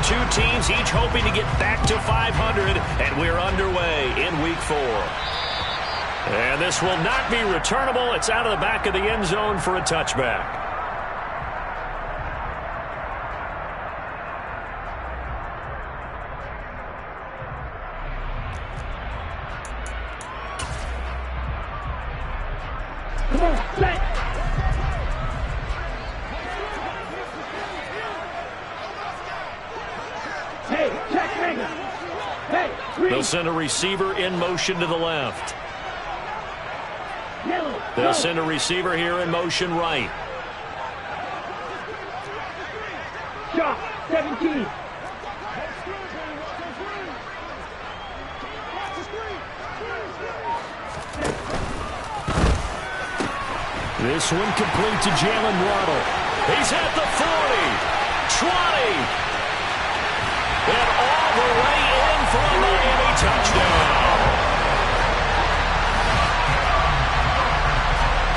two teams each hoping to get back to 500, and we're underway in Week 4. And this will not be returnable. It's out of the back of the end zone for a touchback. They'll send a receiver in motion to the left. They'll send a receiver here in motion right. Shot 17. This one complete to Jalen Waddle. He's at the 40, 20, and all the way in for a Miami touchdown.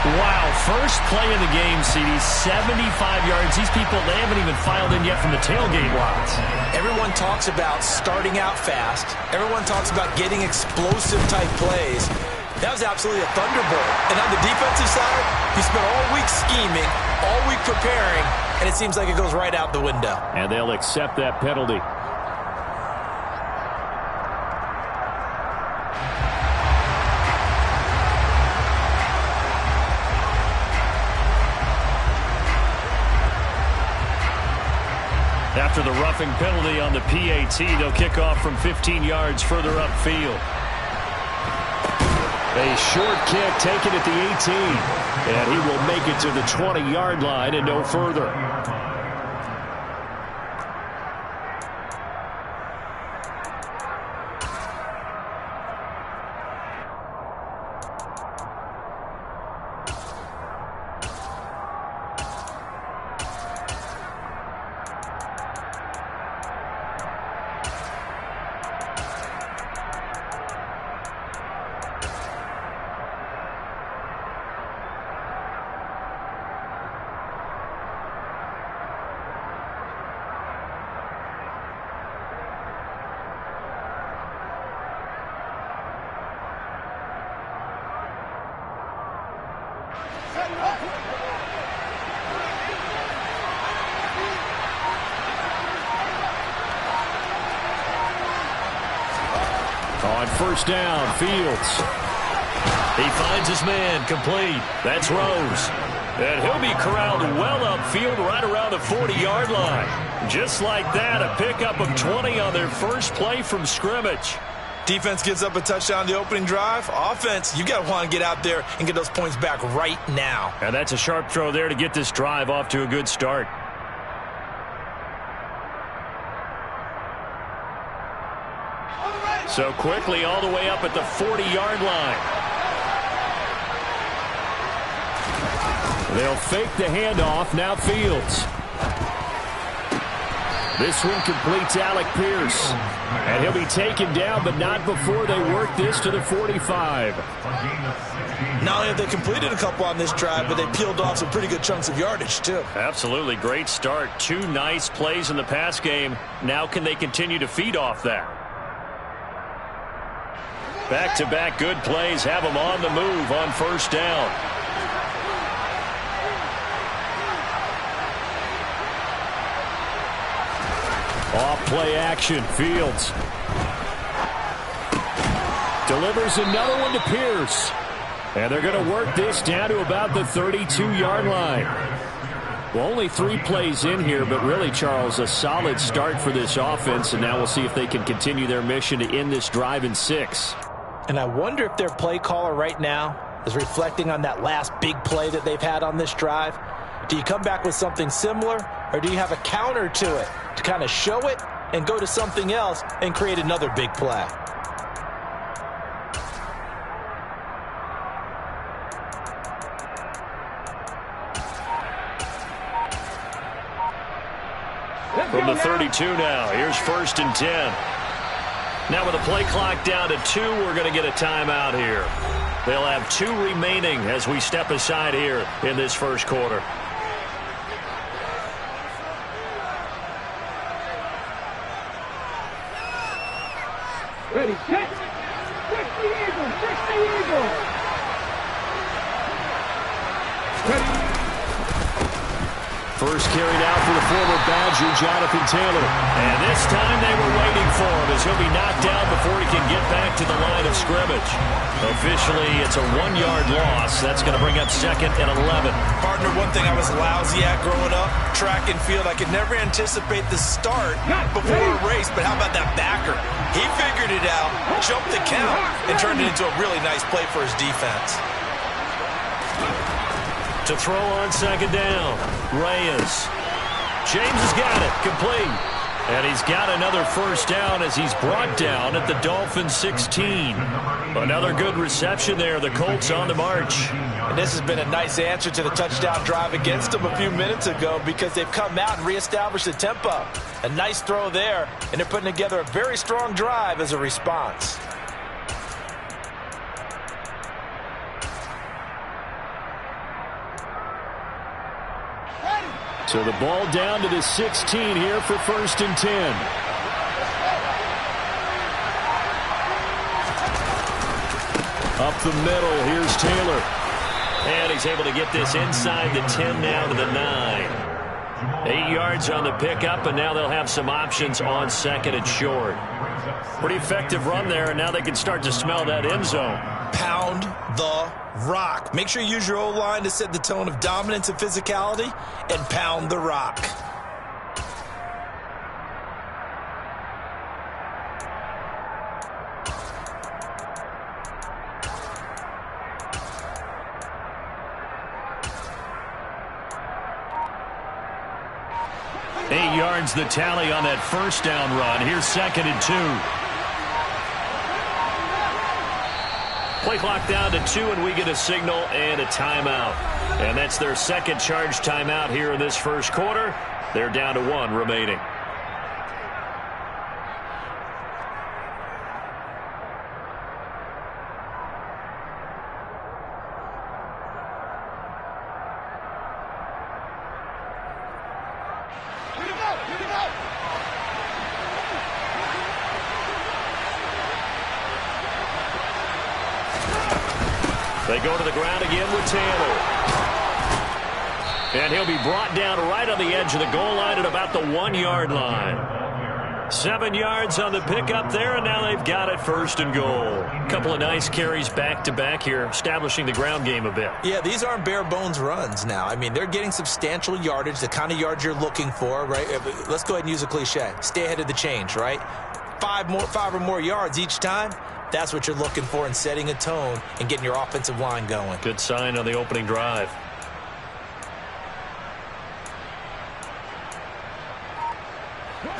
Wow, first play of the game, CD, 75 yards. These people, they haven't even filed in yet from the tailgate lots. Everyone talks about starting out fast. Everyone talks about getting explosive-type plays. That was absolutely a thunderbolt. And on the defensive side, he spent all week scheming, all week preparing, and it seems like it goes right out the window. And they'll accept that penalty. After the roughing penalty on the PAT, they'll kick off from 15 yards further upfield. A short kick taken at the 18. And he will make it to the 20-yard line and no further. On first down, Fields. He finds his man, complete. That's Rose. And he'll be corralled well upfield right around the 40-yard line. Just like that, a pickup of 20 on their first play from scrimmage. Defense gives up a touchdown on the opening drive. Offense, you got to want to get out there and get those points back right now. And that's a sharp throw there to get this drive off to a good start. So quickly all the way up at the 40-yard line. They'll fake the handoff. Now Fields. This one completes Alec Pierce. And he'll be taken down, but not before they work this to the 45. Not only have they completed a couple on this drive, but they peeled off some pretty good chunks of yardage, too. Absolutely. Great start. Two nice plays in the pass game. Now can they continue to feed off that? Back-to-back good plays have them on the move on first down. Off play action, Fields. Delivers another one to Pierce. And they're going to work this down to about the 32-yard line. Well, only 3 plays in here, but really, Charles, a solid start for this offense. And now we'll see if they can continue their mission to end this drive in 6. And I wonder if their play caller right now is reflecting on that last big play that they've had on this drive. Do you come back with something similar, or do you have a counter to it to kind of show it and go to something else and create another big play? From the 32 now, here's 1st and 10. Now with the play clock down to 2, we're going to get a timeout here. They'll have 2 remaining as we step aside here in this first quarter. Ready, set. Fix the eagle, fix the eagle. Ready. First carry now for the former Badger, Jonathan Taylor. And this time they were waiting for him as he'll be knocked down before he can get back to the line of scrimmage. Officially, it's a 1-yard loss. That's going to bring up 2nd and 11. Partner, one thing I was lousy at growing up, track and field. I could never anticipate the start before a race, but how about that backer? He figured it out, jumped the count, and turned it into a really nice play for his defense. To throw on 2nd down, Reyes. James has got it, complete. And he's got another first down as he's brought down at the Dolphins 16. Another good reception there. The Colts on the march. And this has been a nice answer to the touchdown drive against them a few minutes ago because they've come out and reestablished the tempo. A nice throw there, and they're putting together a very strong drive as a response. So the ball down to the 16 here for 1st and 10. Up the middle, here's Taylor. And he's able to get this inside the 10 now to the 9. 8 yards on the pickup, and now they'll have some options on 2nd and short. Pretty effective run there, and now they can start to smell that end zone. Pound the rock. Make sure you use your O-line to set the tone of dominance and physicality, and pound the rock. Eight yards the tally on that first down run. Here's 2nd and 2. Play clock down to 2, and we get a signal and a timeout. And that's their second charge timeout here in this first quarter. They're down to 1 remaining. They go to the ground again with Taylor. And he'll be brought down right on the edge of the goal line at about the 1-yard line. 7 yards on the pickup there, and now they've got it 1st and goal. A couple of nice carries back-to-back here, establishing the ground game a bit. Yeah, these aren't bare-bones runs now. I mean, they're getting substantial yardage, the kind of yards you're looking for, right? Let's go ahead and use a cliche. Stay ahead of the change, right? 5 or more yards each time. That's what you're looking for in setting a tone and getting your offensive line going. Good sign on the opening drive.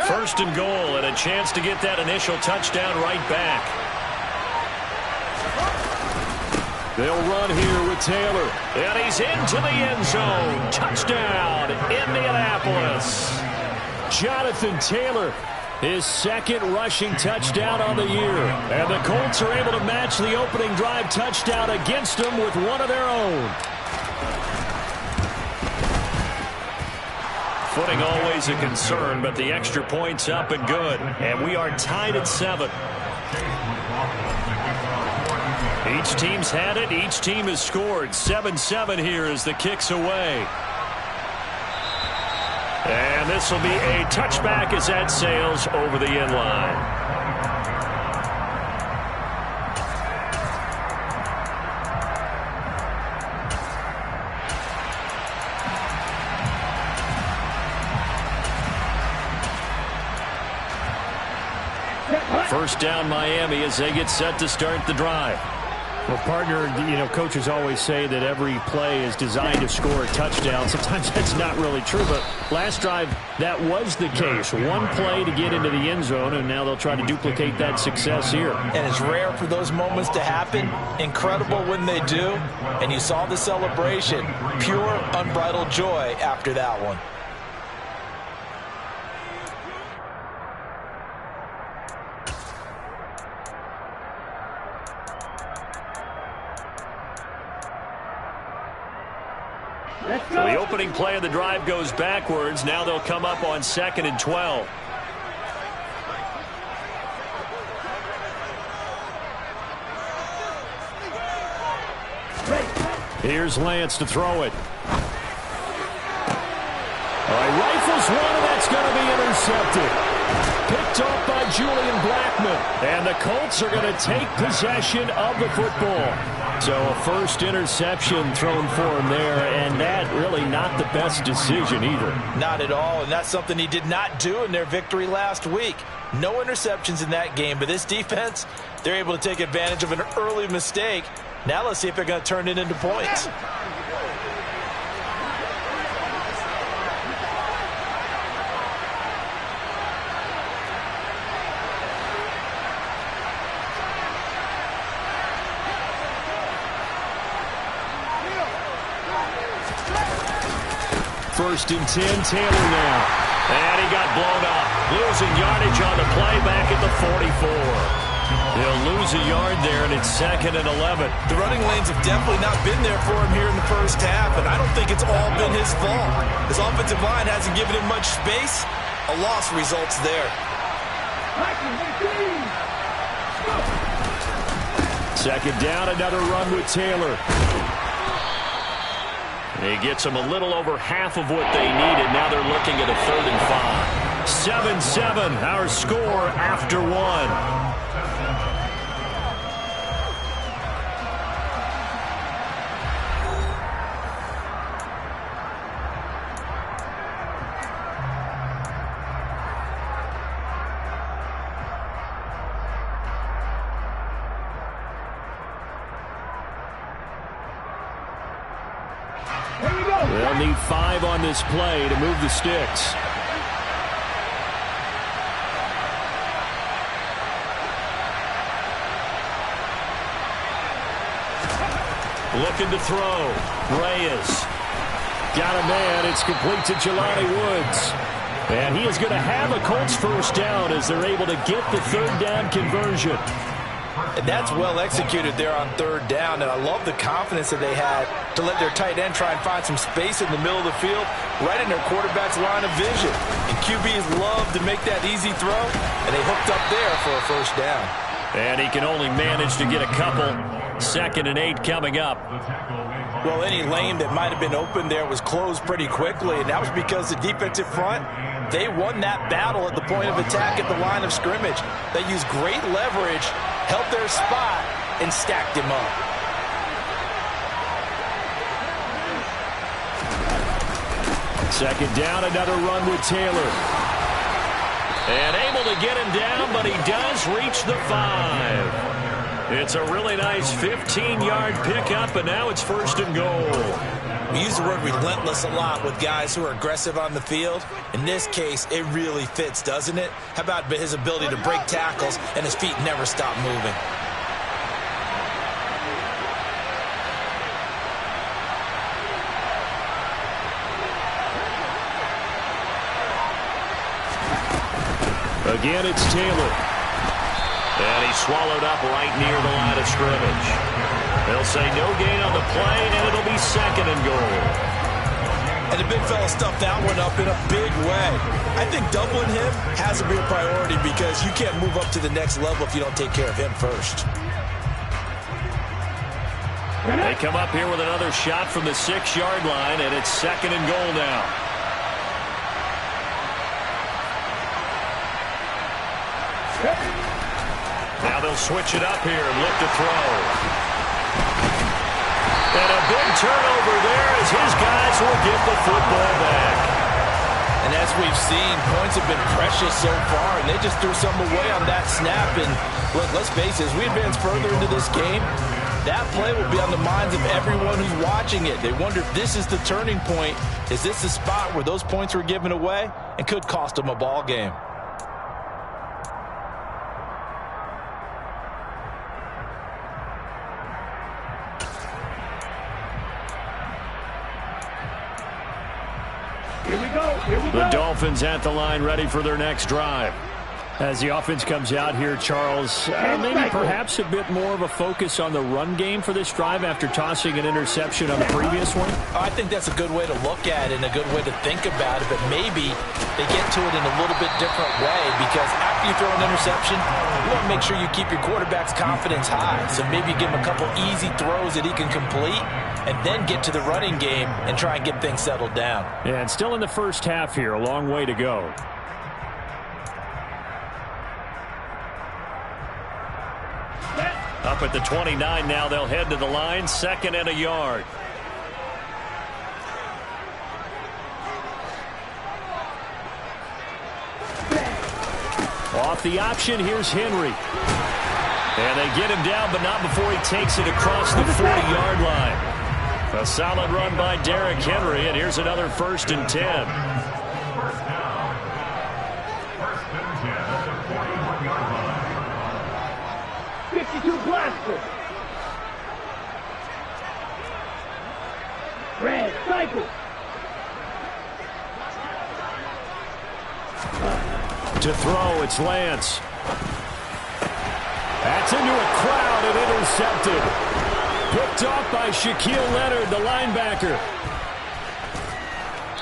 First and goal, and a chance to get that initial touchdown right back. They'll run here with Taylor. And he's into the end zone. Touchdown, Indianapolis. Jonathan Taylor, his 2nd rushing touchdown on the year. And the Colts are able to match the opening drive touchdown against them with one of their own. Footing always a concern, but the extra point's up and good. And we are tied at 7. Each team's had it. Each team has scored. 7-7 here as the kick's away. And this will be a touchback as that sails over the end line. First down Miami as they get set to start the drive. Well, partner, coaches always say that every play is designed to score a touchdown. Sometimes that's not really true, but last drive, that was the case. One play to get into the end zone, and now they'll try to duplicate that success here. And it's rare for those moments to happen. Incredible when they do. And you saw the celebration. Pure, unbridled joy after that one. So the opening play of the drive goes backwards. Now they'll come up on 2nd and 12. Here's Lance to throw it. All right, rifles one, and that's going to be intercepted. Picked off by Julian Blackmon. And the Colts are going to take possession of the football. So a first interception thrown for him there, and that really not the best decision either. Not at all, and that's something he did not do in their victory last week. No interceptions in that game, but this defense, they're able to take advantage of an early mistake. Now let's see if they're going to turn it into points. First and 10, Taylor now. And he got blown up. Losing yardage on the play back at the 44. They'll lose a yard there, and it's 2nd and 11. The running lanes have definitely not been there for him here in the first half, and I don't think it's all been his fault. His offensive line hasn't given him much space. A loss results there. Second down, another run with Taylor. He gets them a little over half of what they needed. Now they're looking at a 3rd and 5. 7-7, our score after 1. They'll need 5 on this play to move the sticks. Looking to throw. Reyes. Got a man. It's complete to Jelani Woods. And he is going to have a Colts first down as they're able to get the 3rd down conversion. And that's well executed there on 3rd down, and I love the confidence that they had to let their tight end try and find some space in the middle of the field, right in their quarterback's line of vision. And QBs love to make that easy throw, and they hooked up there for a first down. And he can only manage to get a couple. 2nd and 8 coming up. Well, any lane that might have been open there was closed pretty quickly, and that was because the defensive front, they won that battle at the point of attack at the line of scrimmage. They used great leverage, held their spot, and stacked him up. Second down, another run with Taylor. And able to get him down, but he does reach the 5. It's a really nice 15-yard pickup, and now it's 1st and goal. We use the word relentless a lot with guys who are aggressive on the field. In this case, it really fits, doesn't it? How about his ability to break tackles and his feet never stop moving? Again, it's Taylor. And he's swallowed up right near the line of scrimmage. They'll say no gain on the play, and it'll be 2nd and goal. And the big fella stuffed that one up in a big way. I think doubling him has to be a priority because you can't move up to the next level if you don't take care of him first. They come up here with another shot from the 6-yard line, and it's 2nd and goal now. Now they'll switch it up here and look to throw. And a big turnover there as his guys will get the football back. And as we've seen, points have been precious so far, and they just threw some away on that snap. And look, let's face it, as we advance further into this game, that play will be on the minds of everyone who's watching it. They wonder if this is the turning point. Is this the spot where those points were given away and could cost them a ball game? Here we go. The Dolphins at the line ready for their next drive. As the offense comes out here, Charles, maybe perhaps a bit more of a focus on the run game for this drive after tossing an interception on the previous one? I think that's a good way to look at it and a good way to think about it, but maybe they get to it in a little bit different way, because after you throw an interception, you want to make sure you keep your quarterback's confidence high. So maybe you give him a couple easy throws that he can complete and then get to the running game and try and get things settled down. Yeah, and still in the first half here, a long way to go. Up at the 29 now, they'll head to the line, 2nd and a yard. Off the option, here's Henry. And they get him down, but not before he takes it across the 40-yard line. A solid run by Derrick Henry, and here's another 1st and 10. 52 blaster. Red cycle. To throw, it's Lance. That's into a crowd and intercepted. Picked off by Shaquille Leonard, the linebacker.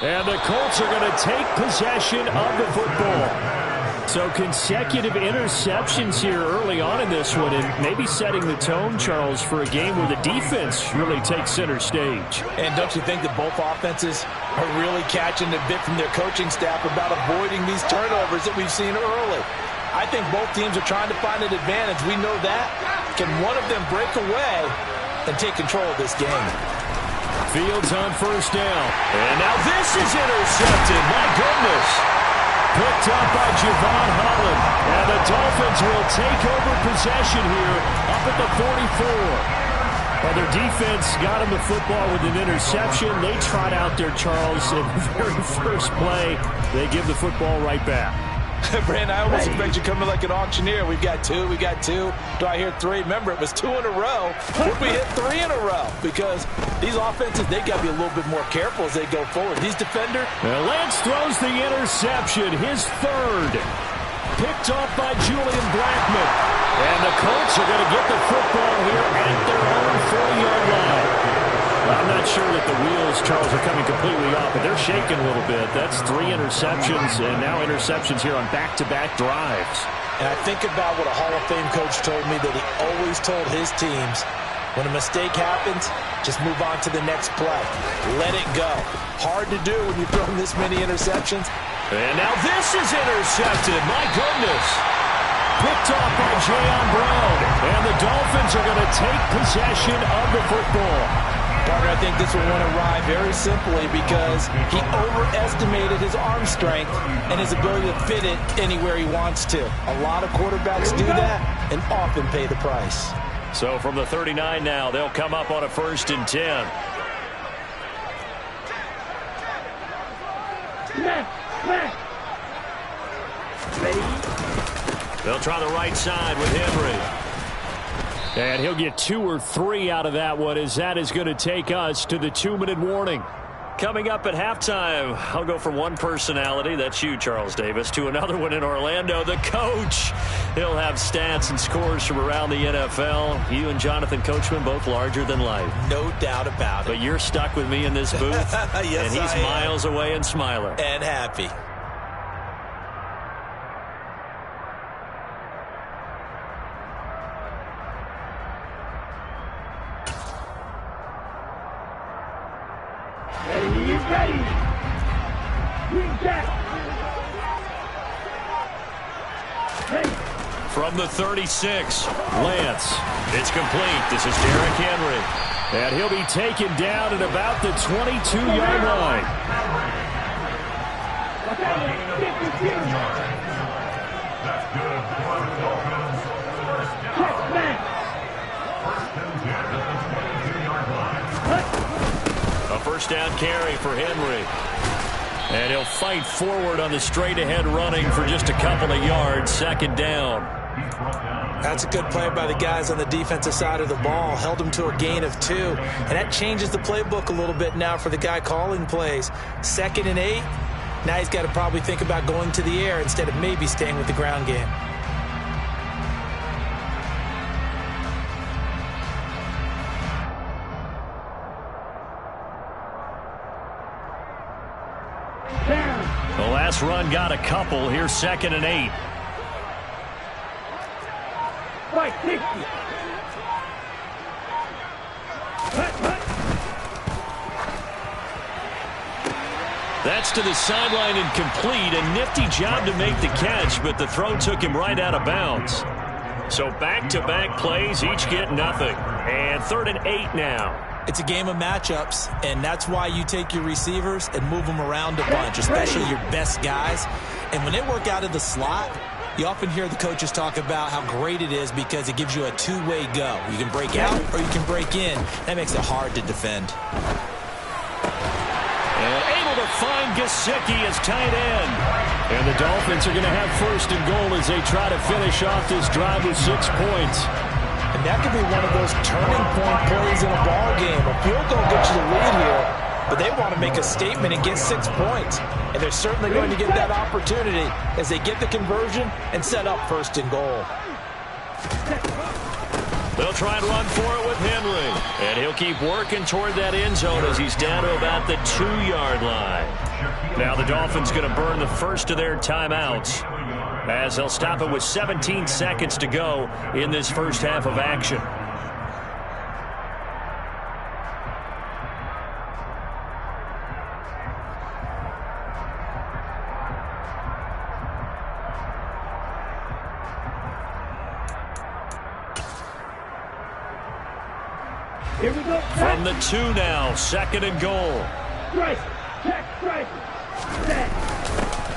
And the Colts are going to take possession of the football. So consecutive interceptions here early on in this one, and maybe setting the tone, Charles, for a game where the defense really takes center stage. And don't you think that both offenses are really catching a bit from their coaching staff about avoiding these turnovers that we've seen early? I think both teams are trying to find an advantage. We know that. Can one of them break away and take control of this game? Fields on 1st down. And now this is intercepted. My goodness. Picked up by Javon Holland. And the Dolphins will take over possession here up at the 44. Well, their defense got him the football with an interception. They trot out there, Charles, in the very first play. They give the football right back. Brandon, I almost expect you coming like an auctioneer. We've got two. Do I hear 3? Remember, it was 2 in a row. We hit 3 in a row, because these offenses, they got to be a little bit more careful as they go forward. These defenders. Lance throws the interception, his 3rd. Picked off by Julian Blackmon. And the Colts are going to get the football here at their own 40-yard line. I'm not sure that the wheels, Charles, are coming completely off, but they're shaking a little bit. That's 3 interceptions, and now interceptions here on back-to-back drives. And I think about what a Hall of Fame coach told me, that he always told his teams, when a mistake happens, just move on to the next play. Let it go. Hard to do when you're throwing this many interceptions. And now this is intercepted. My goodness. Picked off by Jayon Brown. And the Dolphins are going to take possession of the football. Partner, I think this will want to ride very simply, because he overestimated his arm strength and his ability to fit it anywhere he wants to. A lot of quarterbacks do that and often pay the price. So from the 39 now, they'll come up on a 1st and 10. They'll try the right side with Henry. And he'll get 2 or 3 out of that one, as that is going to take us to the 2-minute warning. Coming up at halftime, I'll go from one personality, that's you, Charles Davis, to another one in Orlando, the coach. He'll have stats and scores from around the NFL. You and Jonathan Coachman, both larger than life. No doubt about it. But you're stuck with me in this booth. Yes, and he's miles away and smiling. And happy. From the 36, Lance. It's complete. This is Derrick Henry. And he'll be taken down at about the 22-yard line. A 1st down carry for Henry. And he'll fight forward on the straight-ahead running for just a couple of yards. 2nd down. That's a good play by the guys on the defensive side of the ball. Held them to a gain of 2. And that changes the playbook a little bit now for the guy calling plays. 2nd and 8. Now he's got to probably think about going to the air instead of maybe staying with the ground game. The last run got a couple. Here's 2nd and 8. Right, 60. That's to the sideline and complete. A nifty job to make the catch, but the throw took him right out of bounds. So back-to-back plays, each get nothing. And 3rd and 8 now. It's a game of matchups, and that's why you take your receivers and move them around a bunch, especially your best guys. And when they work out of the slot, you often hear the coaches talk about how great it is because it gives you a two-way go. You can break out or you can break in. That makes it hard to defend. And able to find Gesicki as tight end. And the Dolphins are going to have 1st and goal as they try to finish off this drive with 6 points. And that could be one of those turning point plays in a ball game. A field goal gets you the lead here, but they want to make a statement and get 6 points. And they're certainly going to get that opportunity as they get the conversion and set up 1st and goal. They'll try and run for it with Henry. And he'll keep working toward that end zone as he's down to about the 2-yard line. Now the Dolphins going to burn the first of their timeouts as they'll stop it with 17 seconds to go in this first half of action. Here we go. From the 2 now, 2nd and goal. Strike. Check. Strike. Set.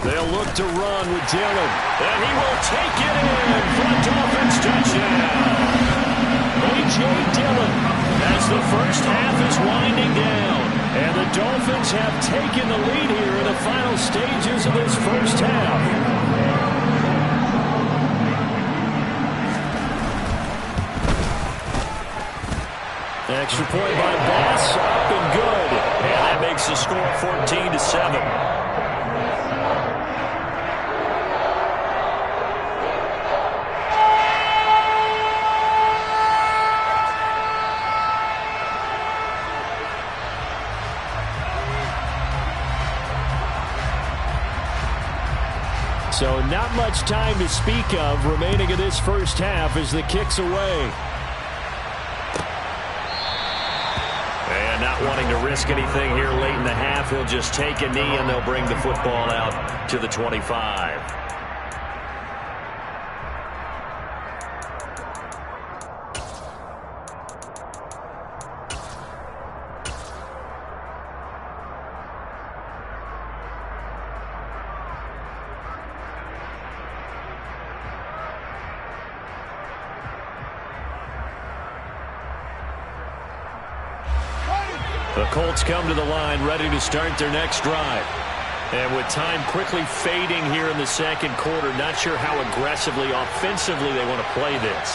They'll look to run with Dillon. And he will take it in for a Dolphins touchdown. A.J. Dillon as the first half is winding down. And the Dolphins have taken the lead here in the final stages of this first half. Extra point by Bass, up and good. And that makes the score 14-7. So not much time to speak of remaining in this first half as the kick's away. And not wanting to risk anything here late in the half, he'll just take a knee and they'll bring the football out to the 25. The Colts come to the line ready to start their next drive. And with time quickly fading here in the second quarter, not sure how aggressively, offensively they want to play this.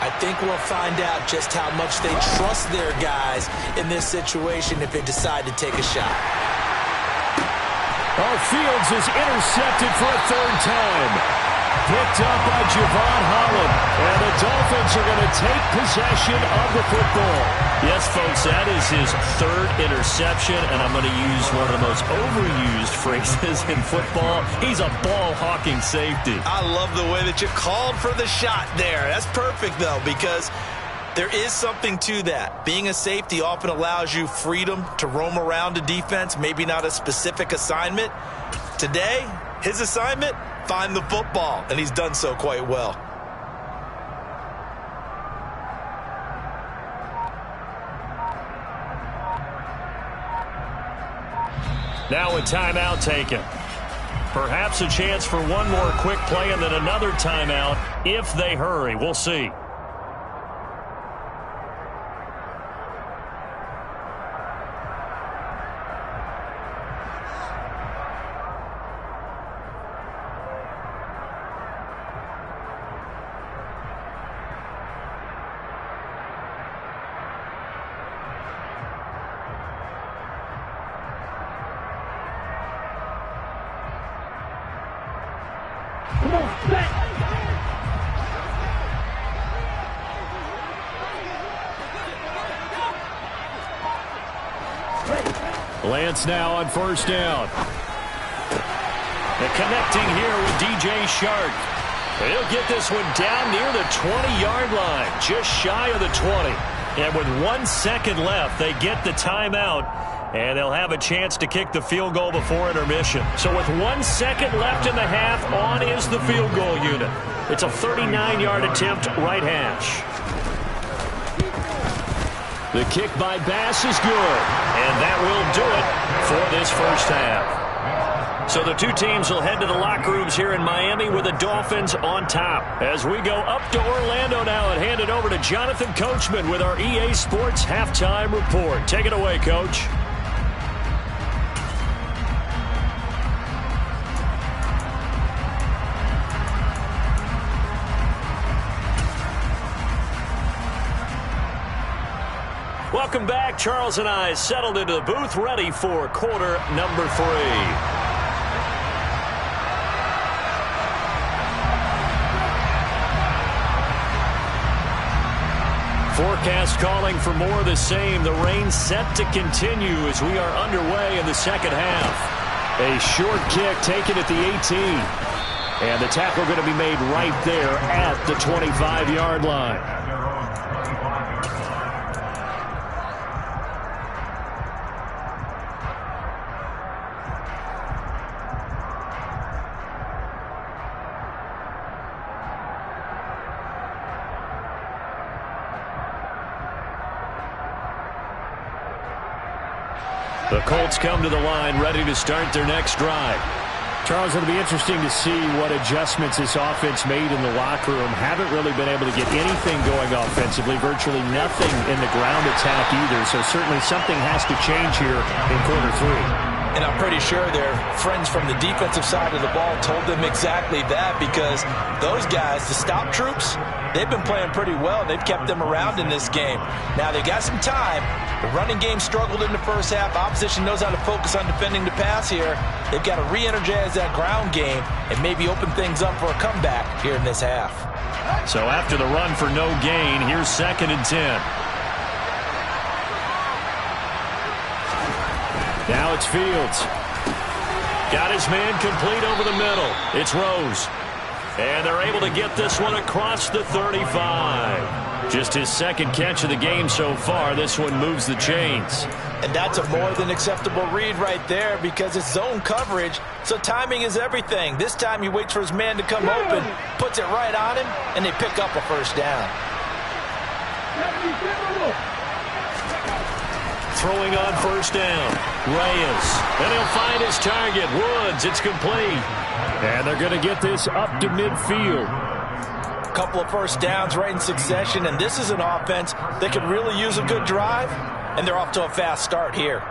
I think we'll find out just how much they trust their guys in this situation if they decide to take a shot. Oh, Fields is intercepted for a 3rd time. Picked up by Javon Holland. And the Dolphins are going to take possession of the football. Yes, folks, that is his 3rd interception, and I'm going to use one of the most overused phrases in football. He's a ball-hawking safety. I love the way that you called for the shot there. That's perfect, though, because there is something to that. Being a safety often allows you freedom to roam around a defense, maybe not a specific assignment. Today, his assignment, find the football, and he's done so quite well. Now a timeout taken. Perhaps a chance for one more quick play and then another timeout if they hurry. We'll see. Come on, set. Lance now on first down. And connecting here with DJ Shark. He'll get this one down near the 20-yard line, just shy of the 20. And with 1 second left, they get the timeout, and they'll have a chance to kick the field goal before intermission. So with 1 second left in the half, on is the field goal unit. It's a 39-yard attempt, right hash. The kick by Bass is good, and that will do it for this first half. So the two teams will head to the locker rooms here in Miami with the Dolphins on top. As we go up to Orlando now and hand it over to Jonathan Coachman with our EA Sports Halftime Report. Take it away, Coach. Welcome back. Charles and I settled into the booth, ready for quarter number 3. Forecast calling for more of the same. The rain set to continue as we are underway in the second half. A short kick taken at the 18. And the tackle going to be made right there at the 25-yard line. The Colts come to the line ready to start their next drive. Charles, it'll be interesting to see what adjustments this offense made in the locker room. Haven't really been able to get anything going offensively, virtually nothing in the ground attack either. So certainly something has to change here in quarter 3. And I'm pretty sure their friends from the defensive side of the ball told them exactly that, because those guys, the stop troops, they've been playing pretty well. They've kept them around in this game. Now, they got some time. The running game struggled in the first half. Opposition knows how to focus on defending the pass here. They've got to re-energize that ground game and maybe open things up for a comeback here in this half. So after the run for no gain, here's 2nd and 10. Now it's Fields. Got his man complete over the middle. It's Rose. And they're able to get this one across the 35. Just his 2nd catch of the game so far. This one moves the chains. And that's a more than acceptable read right there, because it's zone coverage, so timing is everything. This time he waits for his man to come open, puts it right on him, and they pick up a first down. Throwing on first down, Reyes. And he'll find his target, Woods. It's complete. And they're going to get this up to midfield. A couple of first downs right in succession, and this is an offense that could really use a good drive, and they're off to a fast start here.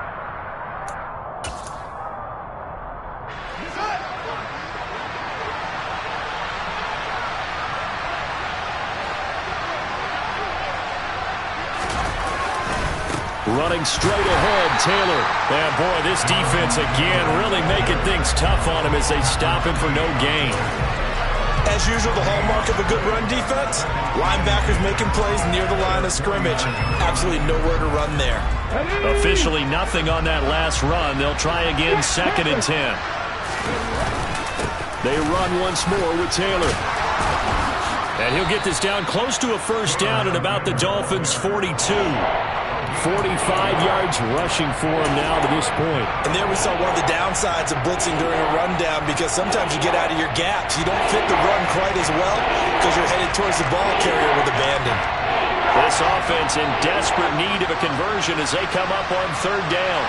Running straight ahead, Taylor. And boy, this defense again really making things tough on him as they stop him for no gain. As usual, the hallmark of a good run defense, linebackers making plays near the line of scrimmage. Absolutely nowhere to run there. Officially nothing on that last run. They'll try again, 2nd and 10. They run once more with Taylor. And he'll get this down close to a first down at about the Dolphins' 42. 45 yards rushing for him now to this point. And there we saw one of the downsides of blitzing during a rundown, because sometimes you get out of your gaps. You don't fit the run quite as well because you're headed towards the ball carrier with abandon. This offense in desperate need of a conversion as they come up on 3rd down.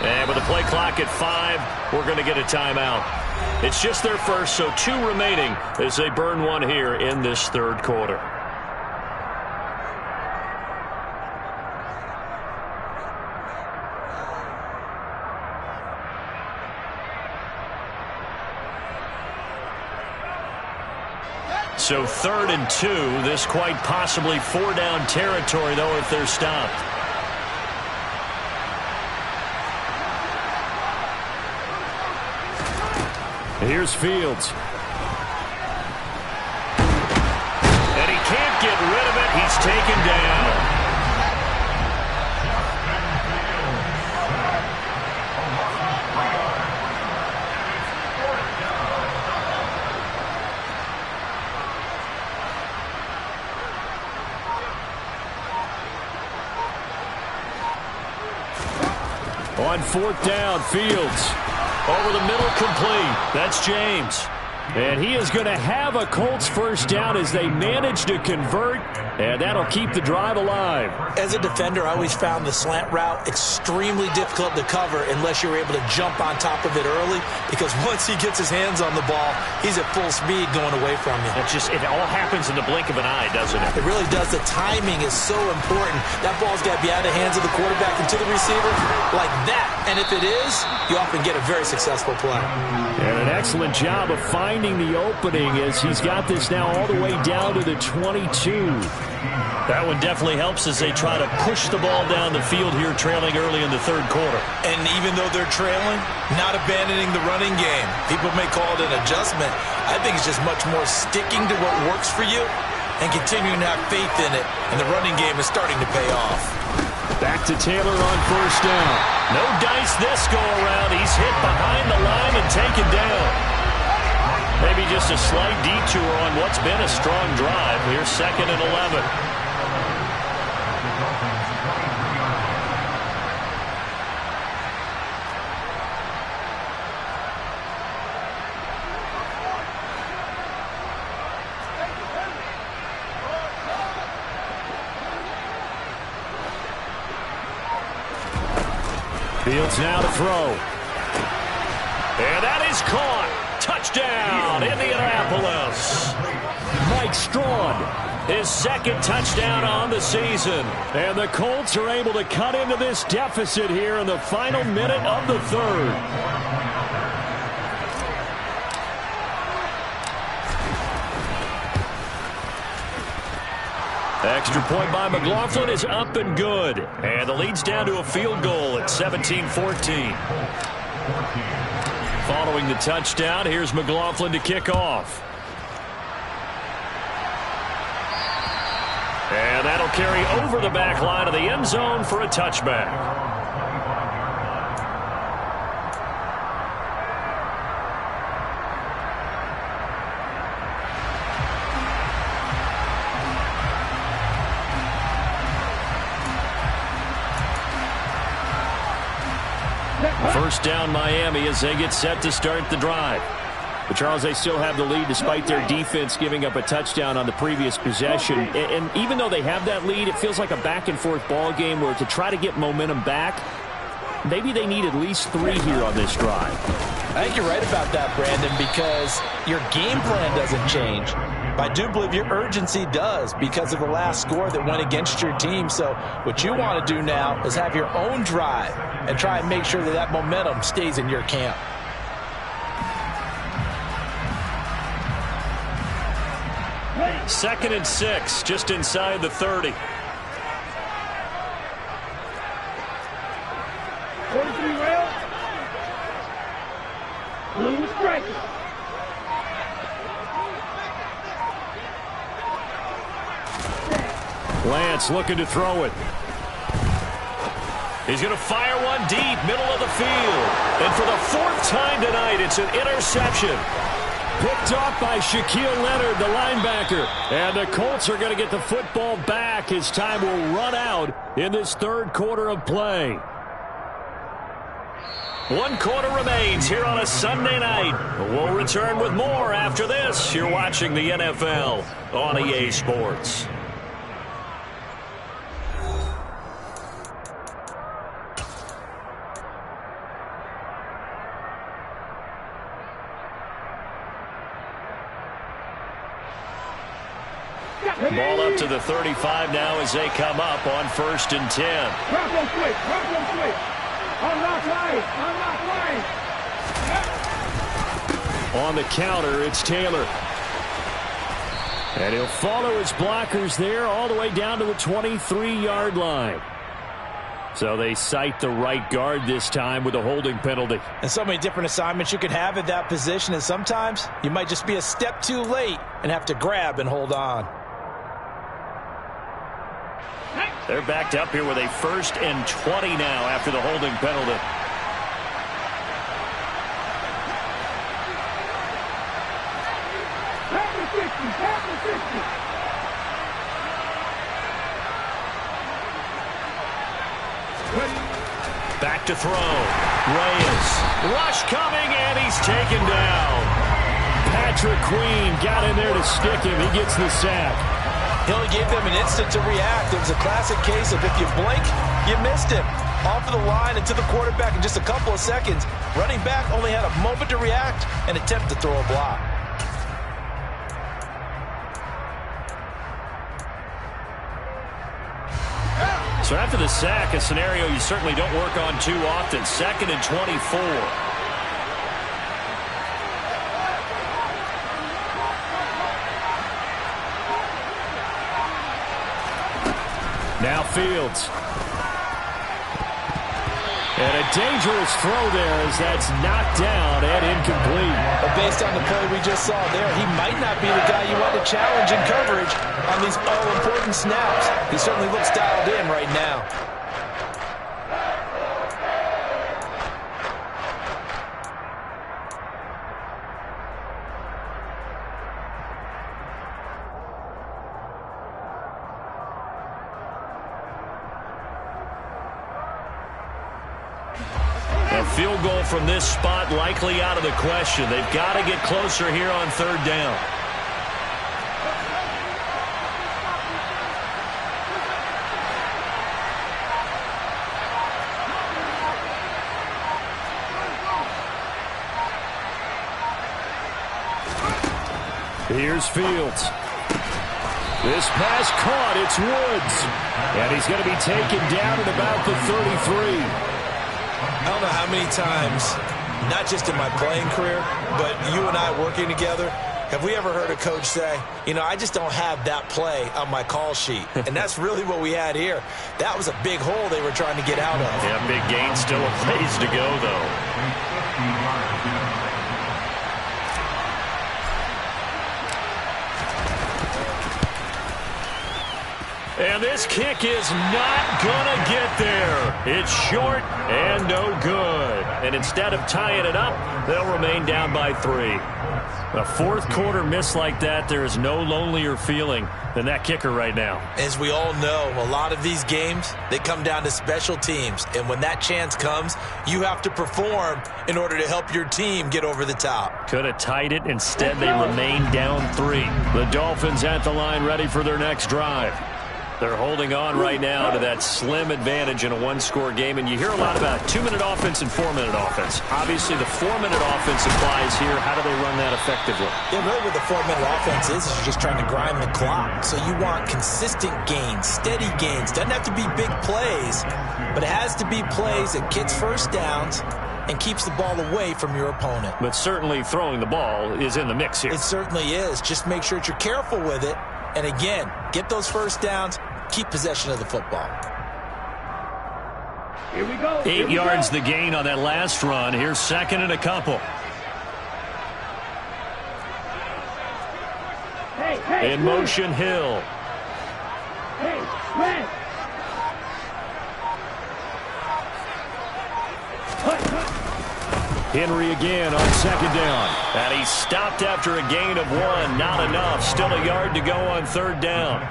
And with the play clock at 5, we're going to get a timeout. It's just their first, so 2 remaining as they burn one here in this 3rd quarter. So 3rd and 2. This quite possibly 4-down territory, though, if they're stopped. Here's Fields. And he can't get rid of it. He's taken down. On 4th down, Fields. Over the middle, complete. That's James. And he is going to have a Colts first down as they manage to convert, and that'll keep the drive alive. As a defender, I always found the slant route extremely difficult to cover unless you're able to jump on top of it early, because once he gets his hands on the ball, he's at full speed going away from you. It all happens in the blink of an eye, doesn't it? It really does. The timing is so important. That ball's got to be out of the hands of the quarterback and to the receiver like that. And if it is, you often get a very successful play. And an excellent job of finding the opening as he's got this now all the way down to the 22. That one definitely helps as they try to push the ball down the field here, trailing early in the 3rd quarter. And even though they're trailing, not abandoning the running game. People may call it an adjustment. I think it's just much more sticking to what works for you and continuing to have faith in it. And the running game is starting to pay off. Back to Taylor on 1st down. No dice this go-around. He's hit behind the line and taken down. Maybe just a slight detour on what's been a strong drive. Here's 2nd and 11. Fields now to throw. And that is caught. Touchdown, Indianapolis. Mike Strawn. His 2nd touchdown on the season. And the Colts are able to cut into this deficit here in the final minute of the 3rd. Extra point by McLaughlin is up and good. And the lead's down to a field goal at 17-14. Following the touchdown, here's McLaughlin to kick off. And that'll carry over the back line of the end zone for a touchback. First down Miami as they get set to start the drive. But Charles, they still have the lead despite their defense giving up a touchdown on the previous possession. And even though they have that lead, it feels like a back-and-forth ball game where to try to get momentum back, maybe they need at least 3 here on this drive. I think you're right about that, Brandon, because your game plan doesn't change. But I do believe your urgency does because of the last score that went against your team. So what you want to do now is have your own drive and try and make sure that that momentum stays in your camp. Second and 6, just inside the 30. 43 rail. Blue strike. Lance looking to throw it. He's going to fire one deep, middle of the field. And for the 4th time tonight, it's an interception. Picked off by Shaquille Leonard, the linebacker. And the Colts are going to get the football back as time will run out in this 3rd quarter of play. 1 quarter remains here on a Sunday night. We'll return with more after this. You're watching the NFL on EA Sports. Ball up to the 35 now as they come up on 1st and 10. Drop them quick. Drop them quick. Unlock line. Unlock line. On the counter, it's Taylor. And he'll follow his blockers there all the way down to the 23-yard line. So they cite the right guard this time with a holding penalty. And so many different assignments you could have at that position, and sometimes you might just be a step too late and have to grab and hold on. They're backed up here with a 1st and 20 now after the holding penalty. Back to throw. Reyes. Rush coming, and he's taken down. Patrick Queen got in there to stick him. He gets the sack. He only gave them an instant to react. It was a classic case of if you blink, you missed him. Off of the line and to the quarterback in just a couple of seconds. Running back only had a moment to react and attempt to throw a block. So after the sack, a scenario you certainly don't work on too often. 2nd and 24. Now Fields. And a dangerous throw there as that's knocked down and incomplete. But based on the play we just saw there, he might not be the guy you want to challenge in coverage on these all-important snaps. He certainly looks dialed in right now. A field goal from this spot likely out of the question. They've got to get closer here on 3rd down. Here's Fields. This pass caught. It's Woods. And he's going to be taken down at about the 33. I don't know how many times, not just in my playing career, but you and I working together, have we ever heard a coach say, you know, I just don't have that play on my call sheet. And that's really what we had here. That was a big hole they were trying to get out of. Yeah, big gain, still a ways to go, though. And this kick is not going to get there. It's short and no good. And instead of tying it up, they'll remain down by 3. A 4th quarter miss like that, there is no lonelier feeling than that kicker right now. As we all know, a lot of these games, they come down to special teams. And when that chance comes, you have to perform in order to help your team get over the top. Could have tied it. Instead, they remain down 3. The Dolphins at the line ready for their next drive. They're holding on right now to that slim advantage in a 1-score game. And you hear a lot about 2-minute offense and 4-minute offense. Obviously, the 4-minute offense applies here. How do they run that effectively? Yeah, really what the 4-minute offense is you're just trying to grind the clock. So you want consistent gains, steady gains. Doesn't have to be big plays, but it has to be plays that gets first downs and keeps the ball away from your opponent. But certainly throwing the ball is in the mix here. It certainly is. Just make sure that you're careful with it. And again, get those first downs. Keep possession of the football. Here we go. 8 yards the gain on that last run. Here's 2nd and a couple. Hey, In motion, Hill. Hey, man. Henry again on 2nd down. And he's stopped after a gain of 1. Not enough. Still a yard to go on 3rd down.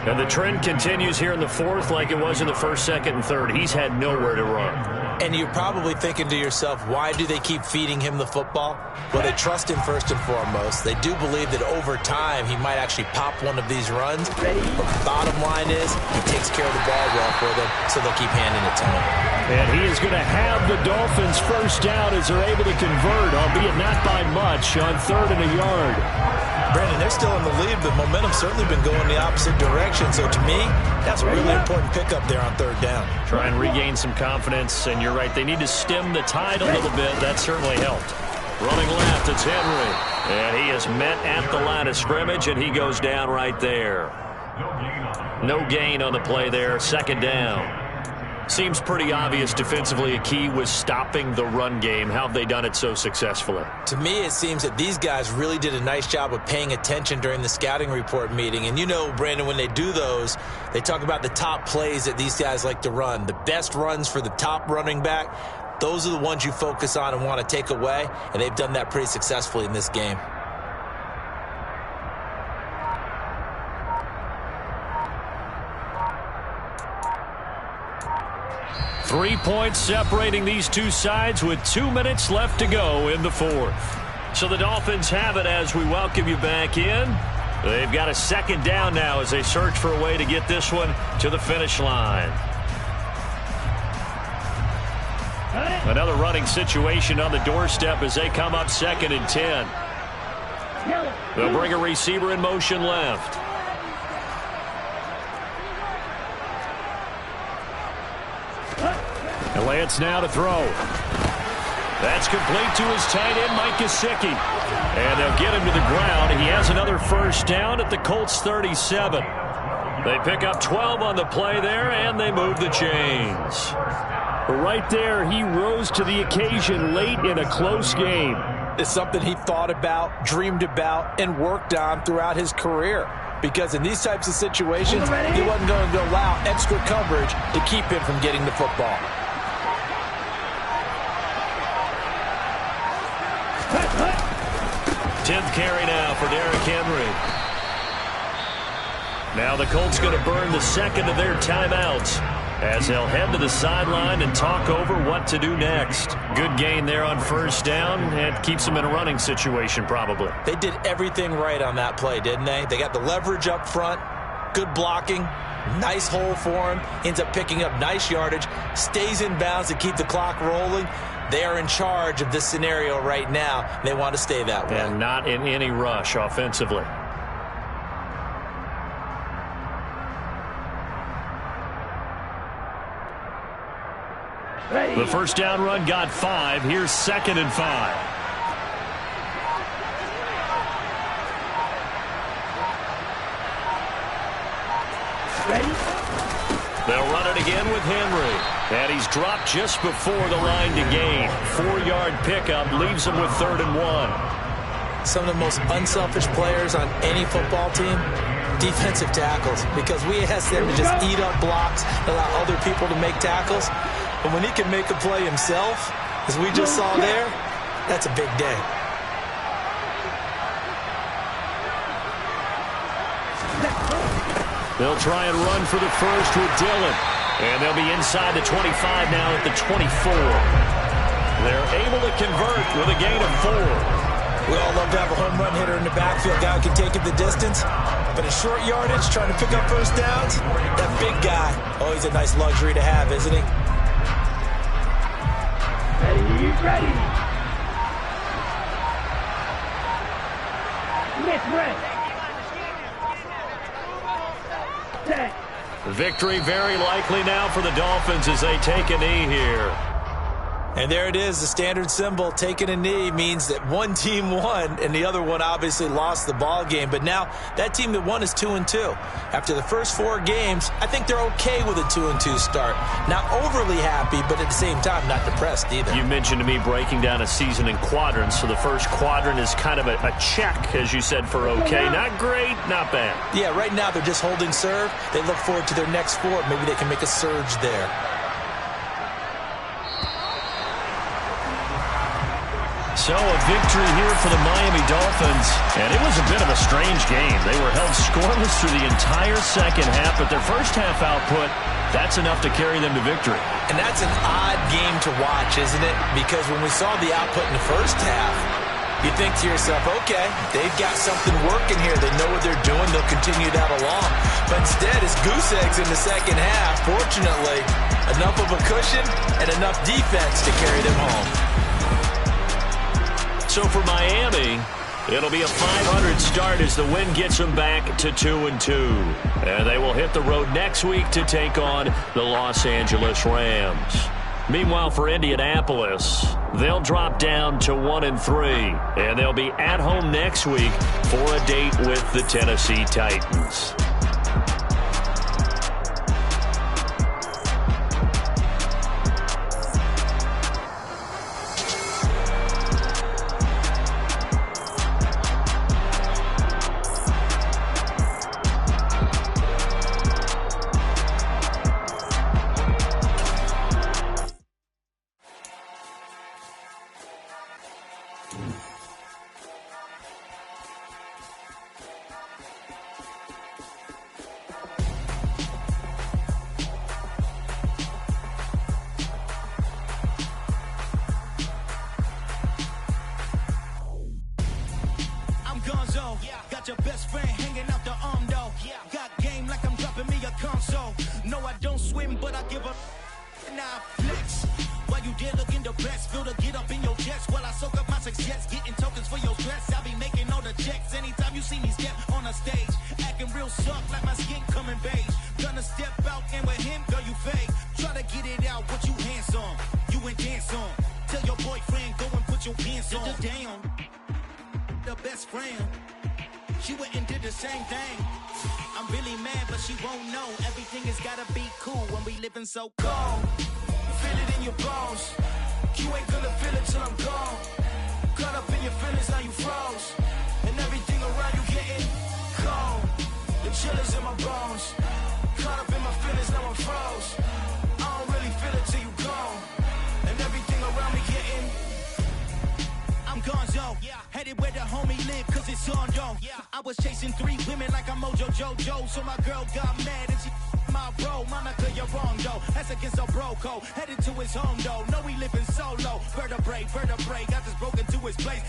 And the trend continues here in the 4th like it was in the 1st, 2nd, and 3rd. He's had nowhere to run. And you're probably thinking to yourself, why do they keep feeding him the football? Well, they trust him first and foremost. They do believe that over time he might actually pop one of these runs. But the bottom line is he takes care of the ball well for them, so they'll keep handing it to him. And he is going to have the Dolphins first down as they're able to convert, albeit not by much, on 3rd and a yard. Brandon, they're still in the lead, but momentum's certainly been going the opposite direction. So to me, that's a really important pickup there on 3rd down. Try and regain some confidence, and you're right, they need to stem the tide a little bit. That certainly helped. Running left, it's Henry. And he is met at the line of scrimmage, and he goes down right there. No gain on the play there, second down. Seems pretty obvious defensively a key was stopping the run game. How have they done it so successfully? To me, it seems that these guys really did a nice job of paying attention during the scouting report meeting. And you know, Brandon, when they do those, they talk about the top plays that these guys like to run. The best runs for the top running back, those are the ones you focus on and want to take away. And they've done that pretty successfully in this game. Three points separating these two sides with 2 minutes left to go in the fourth. So the Dolphins have it as we welcome you back in. They've got a second down now as they search for a way to get this one to the finish line. Another running situation on the doorstep as they come up 2nd and 10. They'll bring a receiver in motion left. And Lance now to throw. That's complete to his tight end, Mike Gesicki. And they'll get him to the ground. He has another first down at the Colts 37. They pick up 12 on the play there, and they move the chains. Right there, he rose to the occasion late in a close game. It's something he thought about, dreamed about, and worked on throughout his career. Because in these types of situations, he wasn't going to allow extra coverage to keep him from getting the football. Tenth carry now for Derrick Henry. Now the Colts going to burn the second of their timeouts as they'll head to the sideline and talk over what to do next. Good gain there on first down and keeps them in a running situation probably. They did everything right on that play, didn't they? They got the leverage up front, good blocking, nice hole for him, ends up picking up nice yardage, stays in bounds to keep the clock rolling. They are in charge of this scenario right now. They want to stay that way. And not in any rush offensively. The first down run got 5. Here's 2nd and 5. Ready? They'll run it again with Henry. And he's dropped just before the line to gain. 4-yard pickup leaves him with 3rd and 1. Some of the most unselfish players on any football team, defensive tackles. Because we ask them to just eat up blocks, allow other people to make tackles. But when he can make a play himself, as we just saw there, that's a big day. They'll try and run for the first with Dillon. And they'll be inside the 25 now at the 24. They're able to convert with a gain of 4. We all love to have a home run hitter in the backfield. Guy who can take it the distance. But in short yardage, trying to pick up first downs, that big guy, oh, he's a nice luxury to have, isn't he? Ready. Miss Red. Set. Victory very likely now for the Dolphins as they take a knee here. And there it is, the standard symbol. Taking a knee means that one team won and the other one obviously lost the ball game. But now that team that won is 2-2. After the first 4 games, I think they're okay with a 2-2 start. Not overly happy, but at the same time not depressed either. You mentioned to me breaking down a season in quadrants. So the first quadrant is kind of a check, as you said, for okay. Not great, not bad. Yeah, right now they're just holding serve. They look forward to their next 4. Maybe they can make a surge there. So a victory here for the Miami Dolphins. And it was a bit of a strange game. They were held scoreless through the entire second half, but their first half output, that's enough to carry them to victory. And that's an odd game to watch, isn't it? Because when we saw the output in the first half, you think to yourself, okay, they've got something working here. They know what they're doing. They'll continue that along. But instead, it's goose eggs in the second half. Fortunately, enough of a cushion and enough defense to carry them home. So for Miami, it'll be a 500 start as the win gets them back to 2-2. And they will hit the road next week to take on the Los Angeles Rams. Meanwhile, for Indianapolis, they'll drop down to 1-3, and they'll be at home next week for a date with the Tennessee Titans. Got your best friend hanging out the arm though. Got game like I'm dropping me a console. No, I don't swim, but I give a now flex. While you there looking the best, feel the get up in your chest while I soak up my success, getting tokens for your stress. I be making all the checks anytime you see me step on a stage, acting real soft like my skin coming beige. Gonna step out and with him, girl, you fake. Try to get it out, what you handsome, you and dance on. Tell your boyfriend go and put your pants on. Down, the best friend. She went and did the same thing. I'm really mad, but she won't know. Everything has gotta be cool when we living so cold. Feel it in your bones. You ain't gonna feel it till I'm gone. Caught up in your feelings, now you froze. And everything around you getting cold. The chill is in my bones. Caught up in my feelings, now I'm froze. I don't really feel it till you gone. And everything around me getting I'm gonzo, headed where the homie live, cause it's on, yo. I was chasing 3 women like I'm Mojo Jojo, so my girl got mad and she my bro. Monica, you're wrong, though. That's against a bro code. Headed to his home, though. No, we living solo. Vertebrae, got this broken to his place.